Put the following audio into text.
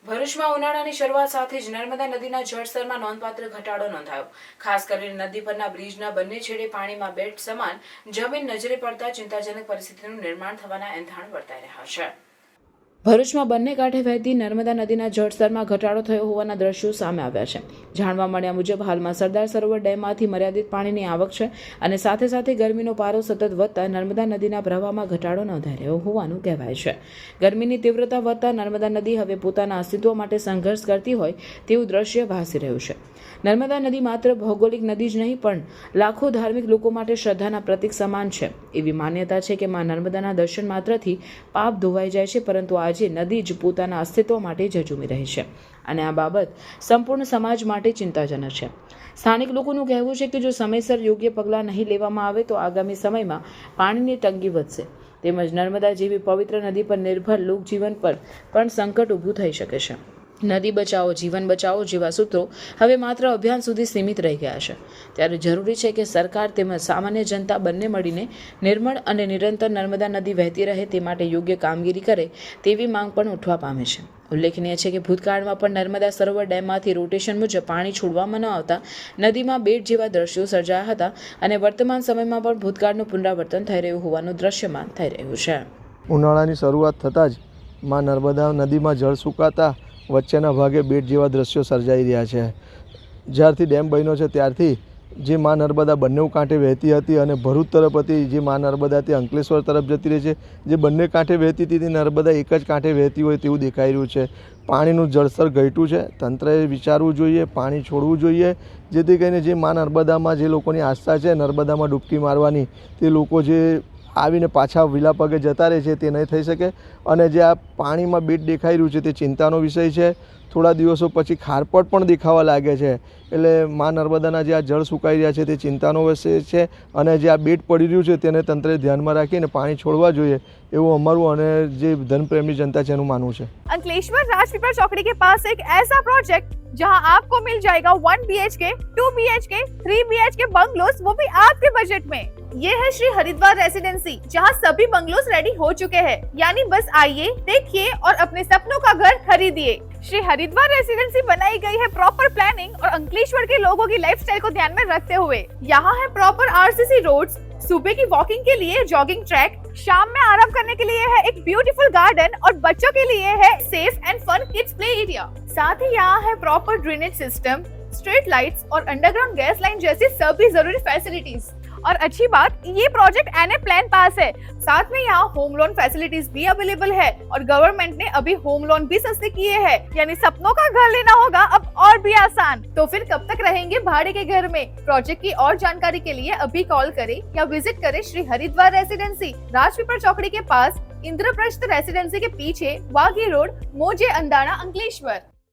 ભરૂચમાં ઉનાળાની શરૂઆત સાથે જ નર્મદા નદીના જળસ્તરમાં નોંધપાત્ર ઘટાડો નોંધાયો. ખાસ કરીને નદી પરના બ્રિજના બંને છેડે પાણીમાં બેટ સમાન જમીન નજરે પડતા ચિંતાજનક પરિસ્થિતિનું નિર્માણ થવાના એંધાણ વર્તાઈ રહ્યા છે. ભરૂચમાં બંને કાંઠે વહેતી નર્મદા નદીના જળસ્તરમાં ઘટાડો થયો હોવાના દ્રશ્યો સામે આવ્યા છે. જાણવા મળ્યા મુજબ હાલમાં સરદાર સરોવર ડેમમાંથી મર્યાદિત પાણીની આવક છે અને સાથે સાથે ગરમીનો પારો સતત વધતા નર્મદા નદીના પ્રવાહમાં ઘટાડો નોંધાઈ રહ્યો હોવાનું કહેવાય છે. ગરમીની તીવ્રતા વધતા નર્મદા નદી હવે પોતાના અસ્તિત્વ માટે સંઘર્ષ કરતી હોય તેવું દ્રશ્ય ભાસી રહ્યું છે. નર્મદા નદી માત્ર ભૌગોલિક નદી જ નહીં પણ લાખો ધાર્મિક લોકો માટે શ્રદ્ધાના પ્રતીક સમાન છે. એવી માન્યતા છે કે માં નર્મદાના દર્શન માત્રથી પાપ ધોવાઈ જાય છે, પરંતુ આજે નદી જ પોતાના અસ્તિત્વ માટે ઝઝૂમી રહી છે અને આ બાબત સંપૂર્ણ સમાજ માટે ચિંતાજનક છે. સ્થાનિક લોકોનું કહેવું છે કે જો સમયસર યોગ્ય પગલાં નહીં લેવામાં આવે તો આગામી સમયમાં પાણીની તંગી વધશે તેમજ નર્મદા જેવી પવિત્ર નદી પર નિર્ભર લોકજીવન પર પણ સંકટ ઊભું થઈ શકે છે. નદી બચાવો જીવન બચાવો જેવા સૂત્રો હવે માત્ર અભિયાન સુધી સીમિત રહી ગયા છે. ત્યારે જરૂરી છે કે સરકાર તેમજ સામાન્ય જનતા બંને મળીને નિર્મળ અને નિરંતર નર્મદા નદી વહેતી રહે તે માટે યોગ્ય કામગીરી કરે તેવી માંગ પણ ઉઠવા પામે છે. ઉલ્લેખનીય છે કે ભૂતકાળમાં પણ નર્મદા સરોવર ડેમમાંથી રોટેશન મુજબ પાણી છોડવામાં ન આવતા નદીમાં બેટ જેવા દ્રશ્યો સર્જાયા હતા અને વર્તમાન સમયમાં પણ ભૂતકાળનું પુનરાવર્તન થઈ રહ્યું હોવાનું દ્રશ્યમાન થઈ રહ્યું છે. ઉનાળાની શરૂઆત થતાં જ માં નર્મદા નદીમાં જળ સુકાતા વચ્ચેના ભાગે બેટ જેવા દ્રશ્યો સર્જાઈ રહ્યા છે. જ્યારથી ડેમ બન્યો છે ત્યારથી જે માં નર્મદા બંને કાંઠે વહેતી હતી અને ભરૂચ તરફ હતી, જે માં નર્મદાથી અંકલેશ્વર તરફ જતી રહી છે, જે બંને કાંઠે વહેતી હતી નર્મદા એક જ કાંઠે વહેતી હોય તેવું દેખાઈ રહ્યું છે. પાણીનું જળસ્તર ઘટ્યું છે. તંત્રએ વિચારવું જોઈએ, પાણી છોડવું જોઈએ, જેથી કરીને જે માં નર્મદામાં જે લોકોની આસ્થા છે નર્મદામાં ડૂબકી મારવાની, તે લોકો જે આવીને પાછા વિલા પગે જતા રહે છે તે નહીં થઈ શકે. અને જે આ પાણીમાં બેટ દેખાઈ રહ્યું છે તે ચિંતાનો વિષય છે. થોડા દિવસો પછી ખારપટ પણ દેખાવા લાગે છે. એટલે માં નર્મદાના જે આ જળ સુકાઈ રહ્યા છે તે ચિંતાનો વિષય છે અને જે આ બેટ પડી રહ્યું છે તેને તંત્રે ધ્યાનમાં રાખીને પાણી છોડવા જોઈએ એવું અમારું અને જે ધનપ્રેમી જનતા છે એનું માનવું છે. अंकलेश्वर राजपीपल चौकड़ी के पास एक ऐसा प्रोजेक्ट जहां आपको मिल जाएगा 1 BHK, 2 BHK, 3 BHK बंगलोस, वो भी आपके बजट में. ये है श्री हरिद्वार रेसिडेंसी, जहां सभी बंगलोस रेडी हो चुके हैं. यानी बस आइए, देखिए और अपने सपनों का घर खरीदिए. श्री हरिद्वार रेसिडेंसी बनाई गई है प्रॉपर प्लानिंग और अंकलेश्वर के लोगों की लाइफस्टाइल को ध्यान में रखते हुए. यहाँ है प्रॉपर RCC रोड्स, सुबह की वॉकिंग के लिए जॉगिंग ट्रैक, शाम में आराम करने के लिए है एक ब्यूटीफुल गार्डन और बच्चों के लिए है safe and fun kids play area. साथ ही यहाँ है proper drainage system, street lights और अंडरग्राउंड गैस लाइन जैसी सभी जरूरी फैसिलिटीज. और अच्छी बात, ये प्रोजेक्ट NA प्लान पास है. साथ में यहाँ होम लोन फैसिलिटीज भी अवेलेबल है और गवर्नमेंट ने अभी होम लोन भी सस्ते किए हैं. यानी सपनों का घर लेना होगा अब और भी आसान. तो फिर कब तक रहेंगे भाड़े के घर में? प्रोजेक्ट की और जानकारी के लिए अभी कॉल करें या विजिट करें श्री हरिद्वार रेसिडेंसी, राजपीपल चौकड़ी के पास, इंद्रप्रस्थ रेसिडेंसी के पीछे, वागी रोड, मोजे अंदाना, अंकलेश्वर.